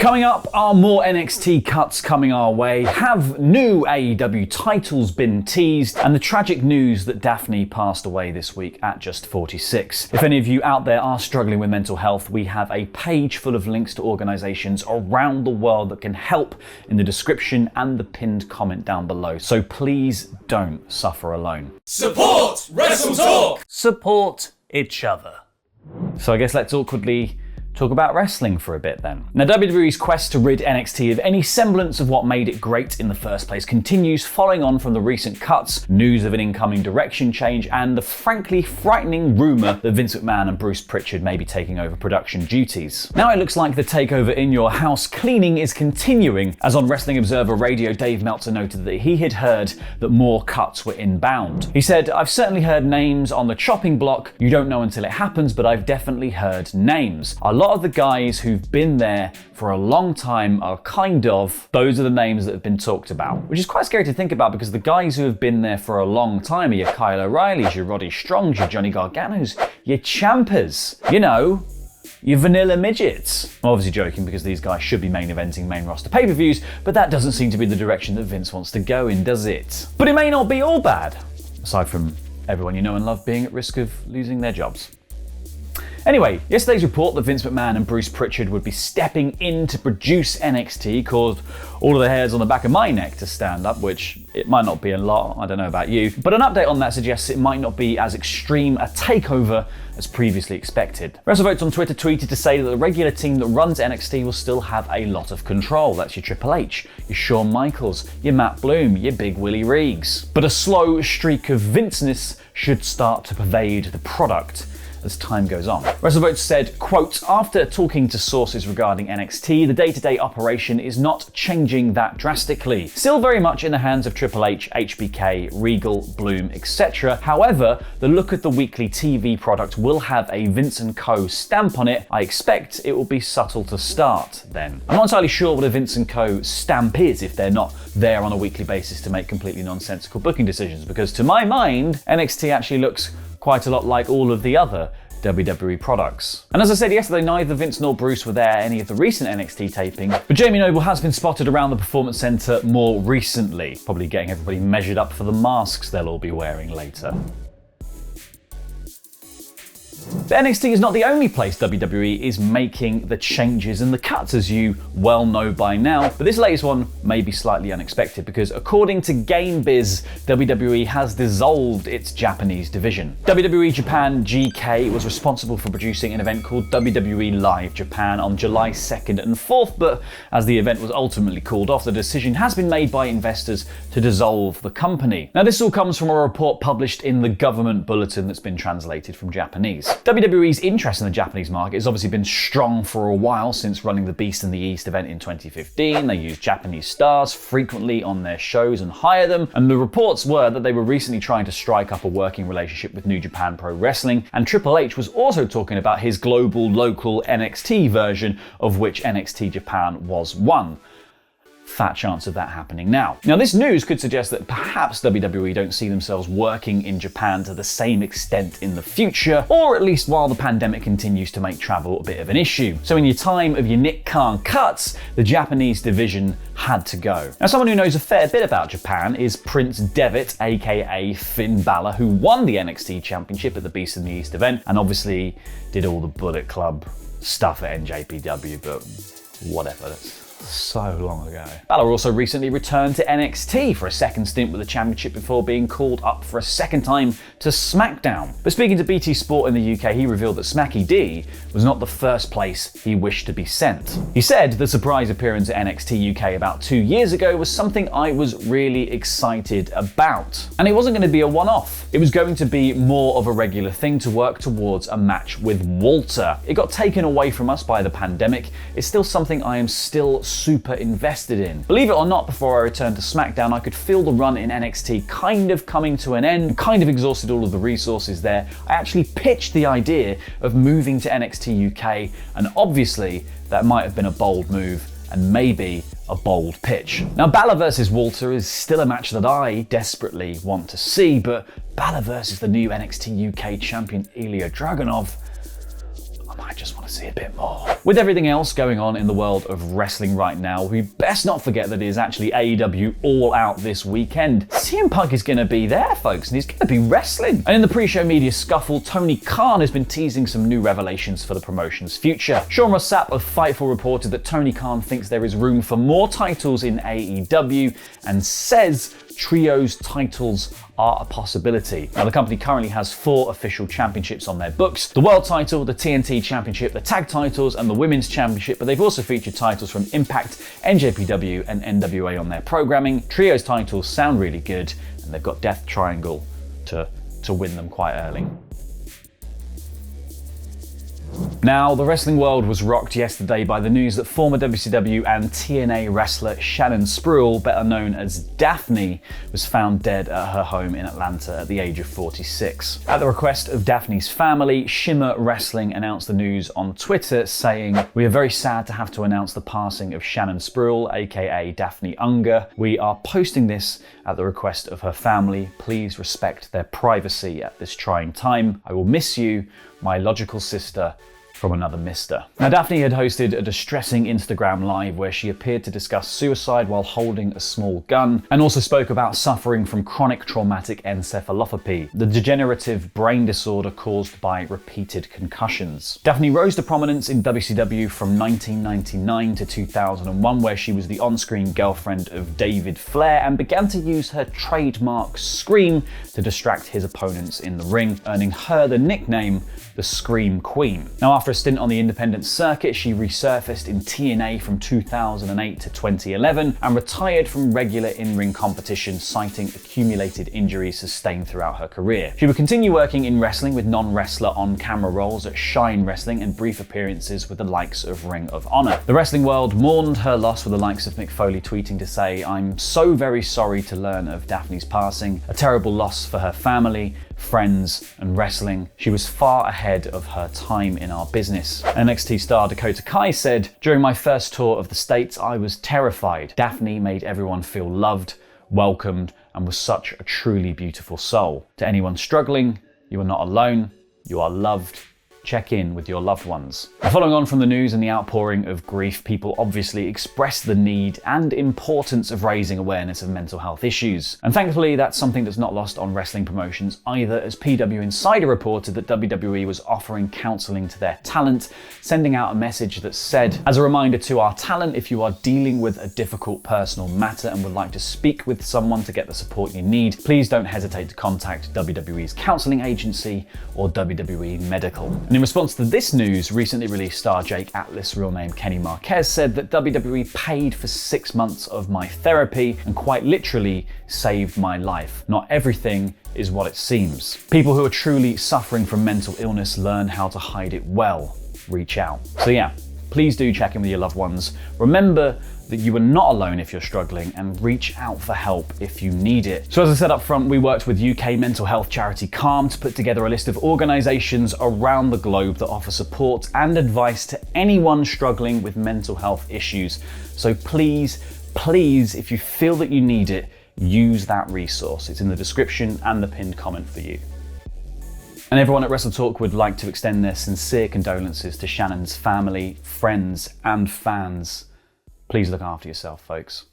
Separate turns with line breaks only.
Coming up are more NXT cuts coming our way, have new AEW titles been teased, and the tragic news that Daffney passed away this week at just 46. If any of you out there are struggling with mental health, we have a page full of links to organisations around the world that can help in the description and the pinned comment down below, so please don't suffer alone.
Support WrestleTalk!
Support each other. So I guess let's awkwardly talk about wrestling for a bit then. Now, WWE's quest to rid NXT of any semblance of what made it great in the first place continues, following on from the recent cuts, news of an incoming direction change, and the frankly frightening rumour that Vince McMahon and Bruce Pritchard may be taking over production duties. Now it looks like the takeover in your house cleaning is continuing, as on Wrestling Observer Radio, Dave Meltzer noted that he had heard that more cuts were inbound. He said, "I've certainly heard names on the chopping block. You don't know until it happens, but I've definitely heard names. A lot of the guys who've been there for a long time are those are the names that have been talked about." Which is quite scary to think about, because the guys who have been there for a long time are your Kyle O'Reillys, your Roddy Strongs, your Johnny Garganos, your Ciampas, your vanilla midgets. I'm obviously joking, because these guys should be main eventing main roster pay-per-views, but that doesn't seem to be the direction that Vince wants to go in, does it? But it may not be all bad, aside from everyone you know and love being at risk of losing their jobs. Anyway, yesterday's report that Vince McMahon and Bruce Pritchard would be stepping in to produce NXT caused all of the hairs on the back of my neck to stand up, which it might not be a lot, I don't know about you, but an update on that suggests it might not be as extreme a takeover as previously expected. WrestleVotes on Twitter tweeted to say that the regular team that runs NXT will still have a lot of control. That's your Triple H, your Shawn Michaels, your Matt Bloom, your Big Willie Reegs. But a slow streak of Vinceness should start to pervade the product as time goes on. WrestleVotes said, quote, "After talking to sources regarding NXT, the day-to-day operation is not changing that drastically. Still very much in the hands of Triple H, HBK, Regal, Bloom, etc. However, the look at the weekly TV product will have a Vince & Co. stamp on it. I expect it will be subtle to start then." I'm not entirely sure what a Vince & Co. stamp is if they're not there on a weekly basis to make completely nonsensical booking decisions, because to my mind, NXT actually looks quite a lot like all of the other WWE products. And as I said yesterday, neither Vince nor Bruce were there at any of the recent NXT tapings, but Jamie Noble has been spotted around the Performance Center more recently, probably getting everybody measured up for the masks they'll all be wearing later. But NXT is not the only place WWE is making the changes and the cuts, as you well know by now, but this latest one may be slightly unexpected, because according to GameBiz, WWE has dissolved its Japanese division. WWE Japan GK was responsible for producing an event called WWE Live Japan on July 2nd and 4th, but as the event was ultimately called off, the decision has been made by investors to dissolve the company. Now, this all comes from a report published in the government bulletin that's been translated from Japanese. WWE's interest in the Japanese market has obviously been strong for a while, since running the Beast in the East event in 2015. They use Japanese stars frequently on their shows and hire them, and the reports were that they were recently trying to strike up a working relationship with New Japan Pro Wrestling, and Triple H was also talking about his global local NXT version, of which NXT Japan was one. Fat chance of that happening now. Now, this news could suggest that perhaps WWE don't see themselves working in Japan to the same extent in the future, or at least while the pandemic continues to make travel a bit of an issue. So in your time of your Nick Khan cuts, the Japanese division had to go. Now, someone who knows a fair bit about Japan is Prince Devitt, aka Finn Balor, who won the NXT Championship at the Beast in the East event, and obviously did all the Bullet Club stuff at NJPW, but whatever. That's so long ago. Balor also recently returned to NXT for a second stint with the championship before being called up for a second time to SmackDown. But speaking to BT Sport in the UK, he revealed that Smacky D was not the first place he wished to be sent. He said the surprise appearance at NXT UK about 2 years ago was something I was really excited about. And it wasn't going to be a one-off. It was going to be more of a regular thing to work towards a match with Walter. It got taken away from us by the pandemic. It's still something I am still super invested in. Believe it or not, before I returned to SmackDown, I could feel the run in NXT kind of coming to an end, kind of exhausted all of the resources there. I actually pitched the idea of moving to NXT UK, and obviously that might have been a bold move and maybe a bold pitch. Now, Balor versus Walter is still a match that I desperately want to see, but Balor versus the new NXT UK champion Ilya Dragunov, I might just want to see a bit more. With everything else going on in the world of wrestling right now, we best not forget that it is actually AEW All Out this weekend. CM Punk is going to be there, folks, and he's going to be wrestling. And in the pre-show media scuffle, Tony Khan has been teasing some new revelations for the promotion's future. Sean Ross Sapp of Fightful reported that Tony Khan thinks there is room for more titles in AEW and says trios titles are a possibility. Now, the company currently has 4 official championships on their books: the World title, the TNT Championship, the Tag titles, and the Women's Championship, but they've also featured titles from Impact, NJPW, and NWA on their programming. Trios titles sound really good, and they've got Death Triangle to win them quite early. Now, the wrestling world was rocked yesterday by the news that former WCW and TNA wrestler Shannon Spruill, better known as Daffney, was found dead at her home in Atlanta at the age of 46. At the request of Daffney's family, Shimmer Wrestling announced the news on Twitter, saying, "We are very sad to have to announce the passing of Shannon Spruill, aka Daffney Unger. We are posting this at the request of her family. Please respect their privacy at this trying time. I will miss you, my logical sister from another mister." Now, Daffney had hosted a distressing Instagram live where she appeared to discuss suicide while holding a small gun, and also spoke about suffering from chronic traumatic encephalopathy, the degenerative brain disorder caused by repeated concussions. Daffney rose to prominence in WCW from 1999 to 2001, where she was the on-screen girlfriend of David Flair and began to use her trademark scream to distract his opponents in the ring, earning her the nickname the Scream Queen. Now, after a stint on the independent circuit, she resurfaced in TNA from 2008 to 2011 and retired from regular in-ring competition, citing accumulated injuries sustained throughout her career. She would continue working in wrestling with non-wrestler on-camera roles at Shine Wrestling and brief appearances with the likes of Ring of Honor. The wrestling world mourned her loss, with the likes of Mick Foley tweeting to say, "I'm so very sorry to learn of Daffney's passing. A terrible loss for her family, friends, and wrestling. She was far ahead of her time in our business." NXT star Dakota Kai said, "During my first tour of the States, I was terrified. Daffney made everyone feel loved, welcomed, and was such a truly beautiful soul. To anyone struggling, you are not alone. You are loved. Check in with your loved ones." Following on from the news and the outpouring of grief, people obviously expressed the need and importance of raising awareness of mental health issues. And thankfully, that's something that's not lost on wrestling promotions either, as PW Insider reported that WWE was offering counselling to their talent, sending out a message that said, "As a reminder to our talent, if you are dealing with a difficult personal matter and would like to speak with someone to get the support you need, please don't hesitate to contact WWE's counselling agency or WWE Medical." And in response to this news, recently released star Jake Atlas, real name Kenny Marquez, said that WWE paid for 6 months of my therapy and quite literally saved my life. Not everything is what it seems. People who are truly suffering from mental illness learn how to hide it well. Reach out. So yeah, please do check in with your loved ones. Remember that you are not alone if you're struggling, and reach out for help if you need it. So as I said up front, we worked with UK mental health charity Calm to put together a list of organisations around the globe that offer support and advice to anyone struggling with mental health issues. So please, if you feel that you need it, use that resource. It's in the description and the pinned comment for you. And everyone at WrestleTalk would like to extend their sincere condolences to Shannon's family, friends, and fans. Please look after yourself, folks.